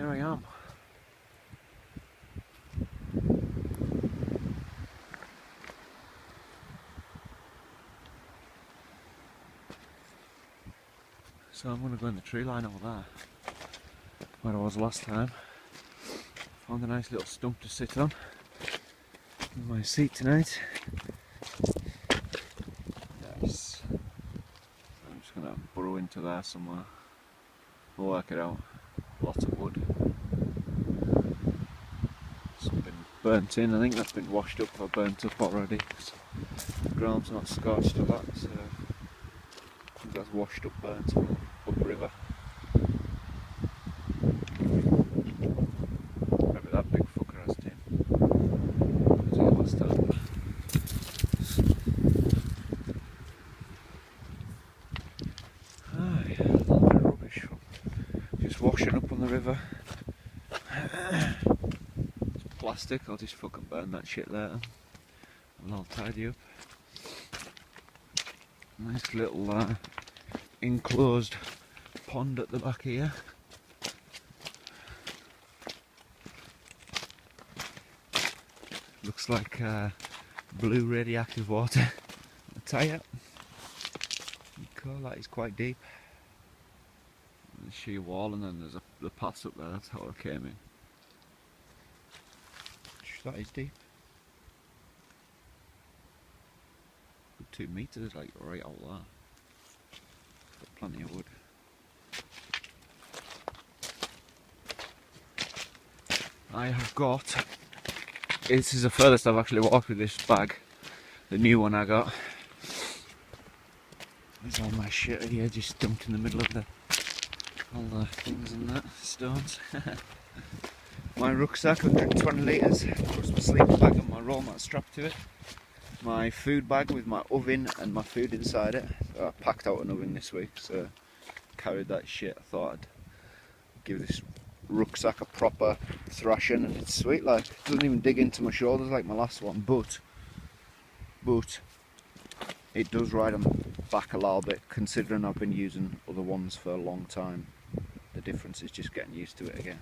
here I am. So I'm going to go in the tree line over there, where I was last time. Found a nice little stump to sit on. With my seat tonight. Yes. I'm just going to burrow into there somewhere. We'll work it out. Lots of wood. Some been burnt in. I think that's been washed up or burnt up already. The ground's not scorched a lot, so I think that's washed up, burnt upriver. Maybe that big fucker has tin. That's all last time. Aye, a little bit of rubbish from just washing up on the river. It's plastic, I'll just fucking burn that shit later. And I'll tidy up. Nice little enclosed pond at the back here. Looks like blue radioactive water. I tell you, that is quite deep. There's a sheer wall, and then there's the paths up there. That's how I came in. That is deep. Good 2 meters, like right out there. Got plenty of wood. I have got. This is the furthest I've actually walked with this bag. The new one I got. There's all my shit here just dumped in the middle of all the things and that, stones. My rucksack, 120 litres, plus my sleeping bag and my roll mat strapped to it. My food bag with my oven and my food inside it. So I packed out an oven this week, so carried that shit. I thought I'd give this rucksack a proper thrashing, and it's sweet, like it doesn't even dig into my shoulders like my last one, but it does ride on the back a little bit, considering I've been using other ones for a long time. The difference is just getting used to it again.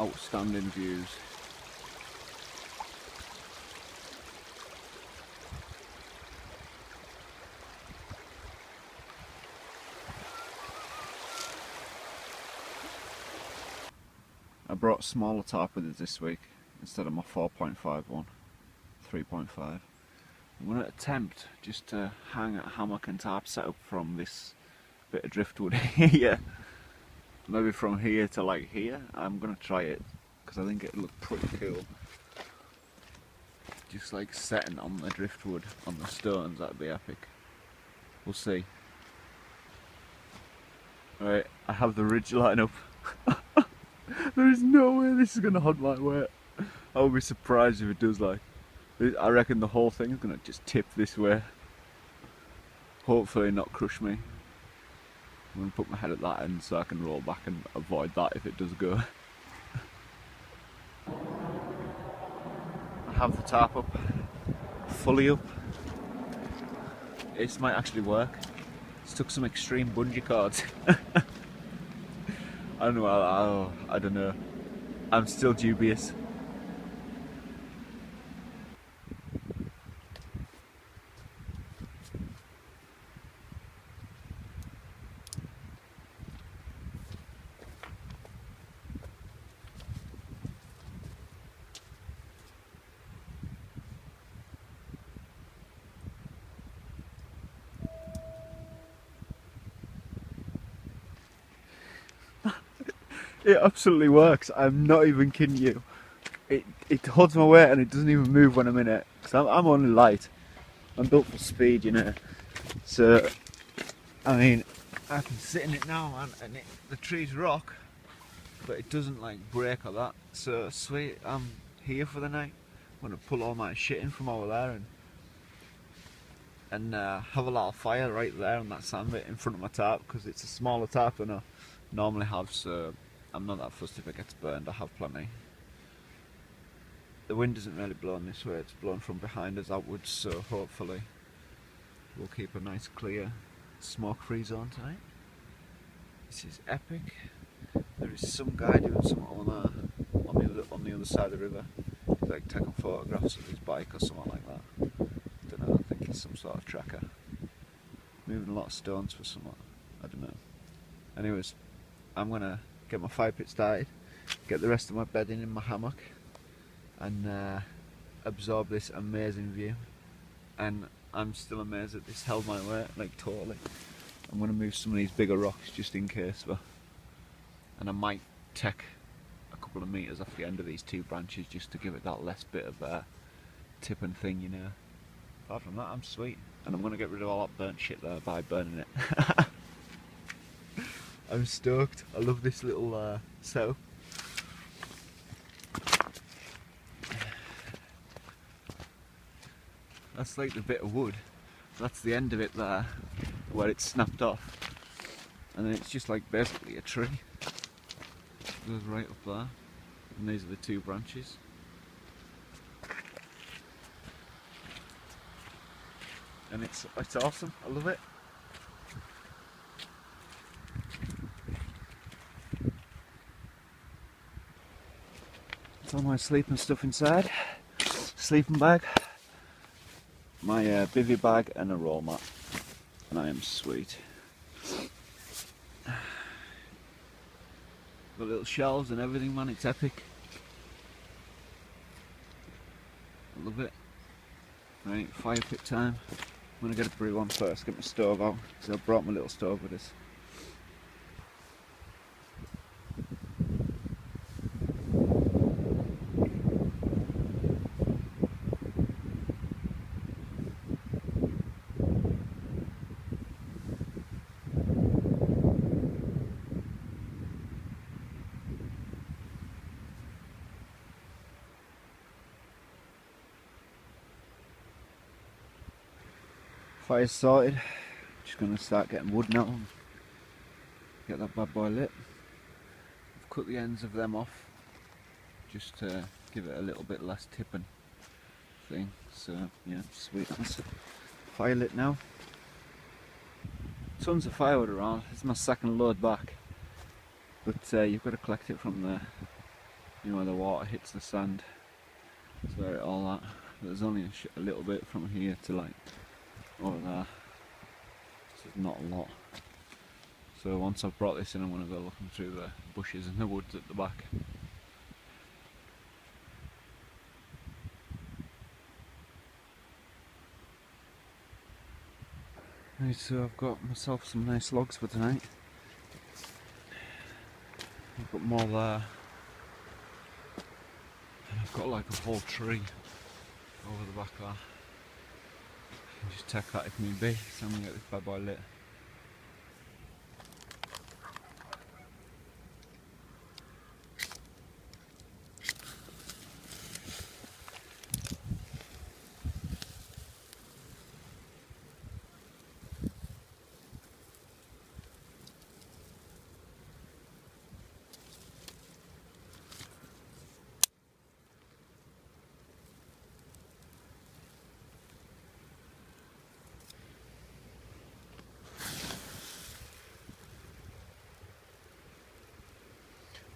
Outstanding views. I brought a smaller tarp with us this week instead of my 4.5 one, 3.5. I'm going to attempt just to hang a hammock and tarp setup from this bit of driftwood here. Maybe from here to like here. I'm going to try it because I think it'll look pretty cool. Just like setting on the driftwood, on the stones, that'd be epic. We'll see. Right, I have the ridge line up. There is no way this is going to hold my weight. I would be surprised if it does. Like, I reckon the whole thing is going to just tip this way. Hopefully not crush me. I'm going to put my head at that end so I can roll back and avoid that if it does go. I have the tarp up, fully up. This might actually work. It's took some extreme bungee cords. I don't know. I'm still dubious. It absolutely works. I'm not even kidding you. It holds my weight and it doesn't even move when I'm in it. Because I'm only light. I'm built for speed, you know. So, I mean, I can sit in it now, man, and the trees rock, but it doesn't like break or that. So sweet. I'm here for the night. I'm gonna pull all my shit in from over there and have a little fire right there on that sand bit in front of my tarp, because it's a smaller tarp than I normally have. So I'm not that fussed if it gets burned. I have plenty. The wind isn't really blowing this way, it's blowing from behind us outwards, so hopefully we'll keep a nice clear smoke-free zone tonight. This is epic. There is some guy doing something on the other side of the river. He's like taking photographs of his bike or something like that. Don't know, I think he's some sort of tracker. Moving a lot of stones for someone. I don't know. Anyways, I'm gonna get my fire pit started, get the rest of my bedding in my hammock, and absorb this amazing view. And I'm still amazed that this held my weight, like totally. I'm gonna move some of these bigger rocks just in case, and I might take a couple of meters off the end of these two branches just to give it that less bit of tip and thing, you know. Apart from that, I'm sweet, and I'm gonna get rid of all that burnt shit there by burning it. I'm stoked. I love this little setup. That's like the bit of wood. That's the end of it there, where it's snapped off, and then it's just like basically a tree. It goes right up there, and these are the two branches. And it's awesome. I love it. It's all my sleeping stuff inside. Sleeping bag, my bivvy bag, and a roll mat. And I am sweet. Got little shelves and everything, man. It's epic. I love it. Right, fire pit time. I'm gonna get a brew on first, get my stove out, because I brought my little stove with us. Fire's sorted. Just gonna start getting wood now and get that bad boy lit. I've cut the ends of them off just to give it a little bit less tipping thing. So yeah, sweet. That's fire lit now. Tons of firewood around. It's my second load back, but you've got to collect it from the, you know, where the water hits the sand. That's where it all at. There's only a little bit from here to like over there. This is not a lot. So once I've brought this in, I'm going to go looking through the bushes and the woods at the back. Right, so I've got myself some nice logs for tonight. I've got more there. And I've got like a whole tree over the back there. I'll just take that if need be, so I'm going to get this bad boy lit.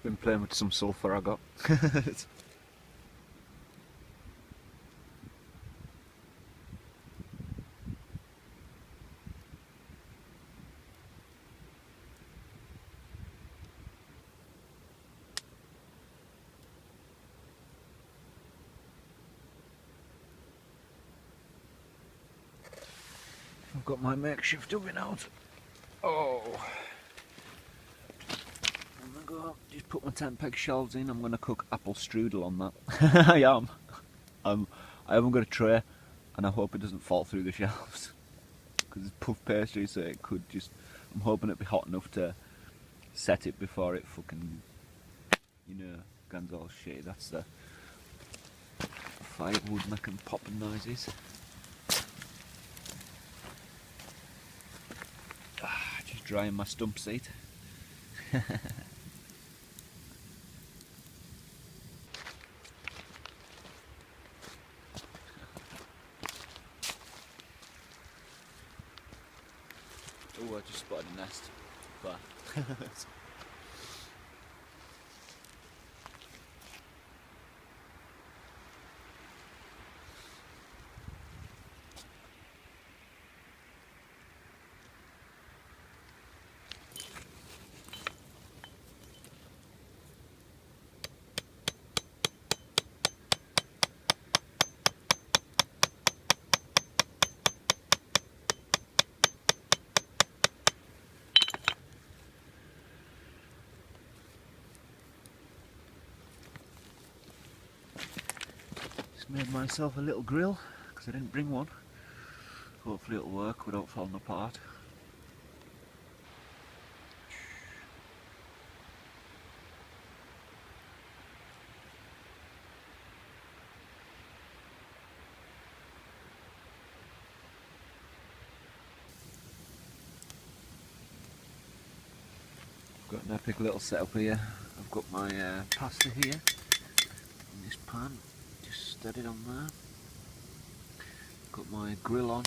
Been playing with some sulphur I got. I've got my makeshift oven out. Oh. Just put my 10 peg shelves in. I'm going to cook apple strudel on that. I am. I haven't got a tray, and I hope it doesn't fall through the shelves because it's puff pastry, so it could just. I'm hoping it'll be hot enough to set it before it fucking, you know, guns all shit. That's the firewood making popping noises. Just drying my stump seat. Oh, I just spotted a nest. But just made myself a little grill because I didn't bring one. Hopefully it'll work without falling apart. Got an epic little setup here. I've got my pasta here in this pan, just steadied on there. Got my grill on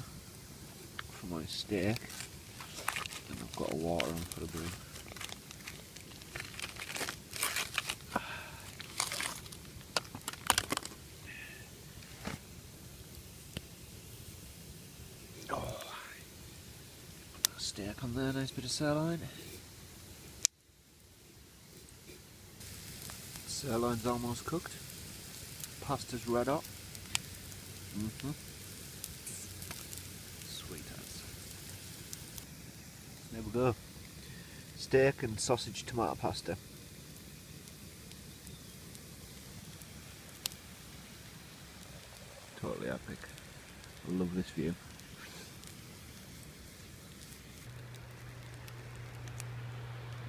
for my steak, and I've got a water on for the brew. Oh, steak on there, nice bit of sirloin. Sirloin's almost cooked. Pasta's red hot. Sweet as. There we go. Steak and sausage tomato pasta. Totally epic. I love this view.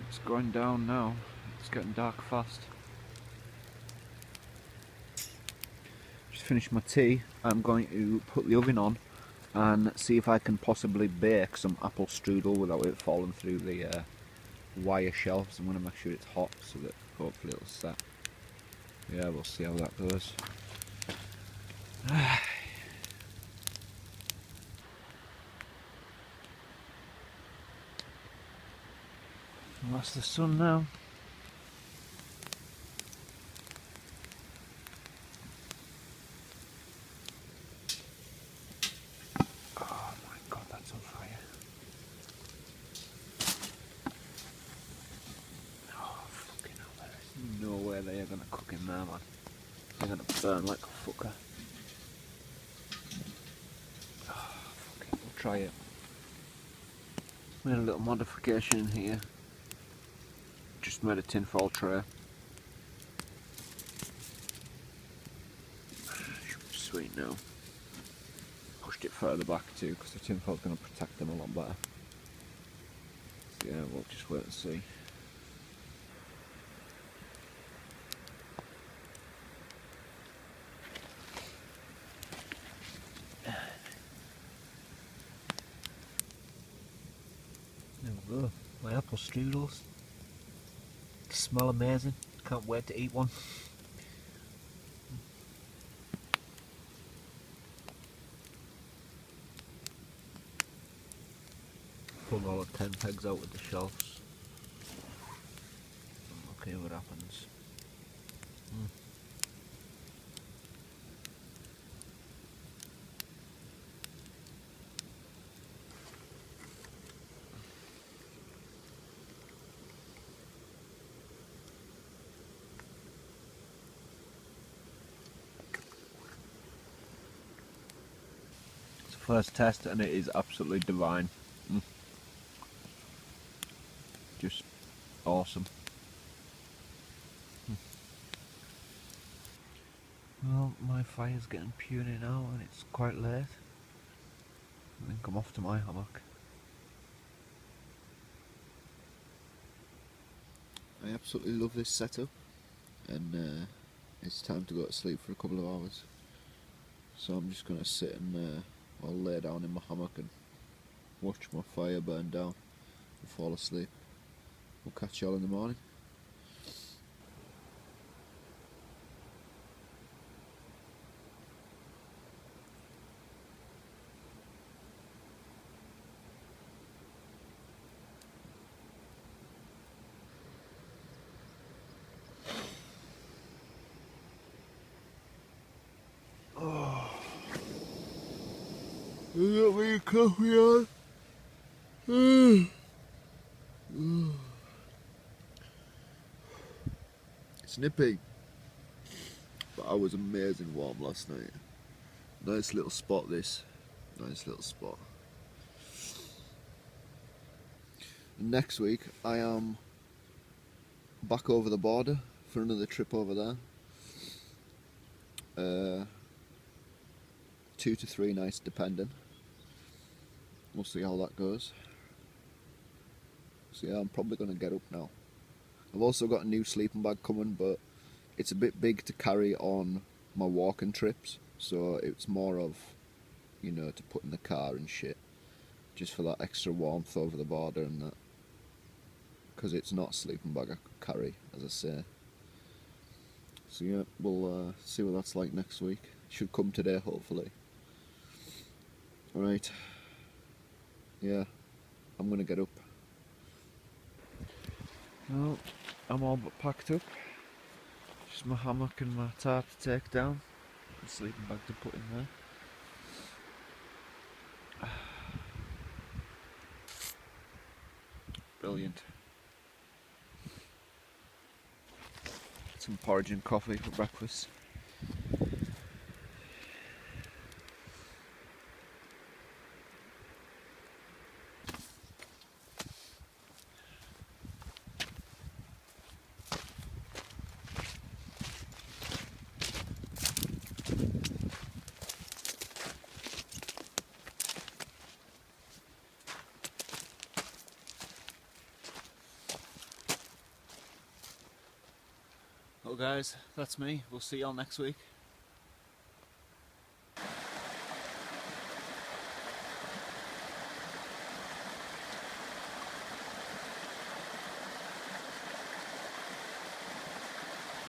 It's going down now. It's getting dark fast. Just finished my tea. I'm going to put the oven on and see if I can possibly bake some apple strudel without it falling through the wire shelves. I'm going to make sure it's hot so that hopefully it'll set. Yeah, we'll see how that goes. That's the sun now. Oh my god, that's on fire. Oh fucking hell, there's no way they are gonna cook in there, man. They're gonna burn like a fucker. Oh, fuck it, we'll try it. Made a little modification in here. Just made a tinfoil tray. Should be sweet now. Pushed it further back too because the tinfoil's going to protect them a lot better. So yeah, we'll just wait and see. There we go, my apple strudels. Smell amazing, can't wait to eat one. Pull all the 10 pegs out of the shelves. Okay, what happens. First test and it is absolutely divine. Just awesome. Well, my fire's getting puny now and it's quite late. I think I'm off to my hammock. I absolutely love this setup, and it's time to go to sleep for a couple of hours. So I'm just going to sit and I'll lay down in my hammock and watch my fire burn down and fall asleep. We'll catch y'all in the morning. You got me a coffee on? Mm. It's nippy, but I was amazing warm last night. Nice little spot this. Nice little spot. Next week I am back over the border for another trip over there. 2 to 3 nights depending. We'll see how that goes. So yeah, I'm probably going to get up now. I've also got a new sleeping bag coming, but it's a bit big to carry on my walking trips, so it's more of, you know, to put in the car and shit, just for that extra warmth over the border and that, because it's not a sleeping bag I could carry, as I say. So yeah, we'll see what that's like next week. It should come today, hopefully. Alright, yeah, I'm gonna get up. Well, I'm all but packed up. Just my hammock and my tarp to take down, and sleeping bag to put in there. Brilliant. Some porridge and coffee for breakfast. Well guys, that's me. We'll see y'all next week.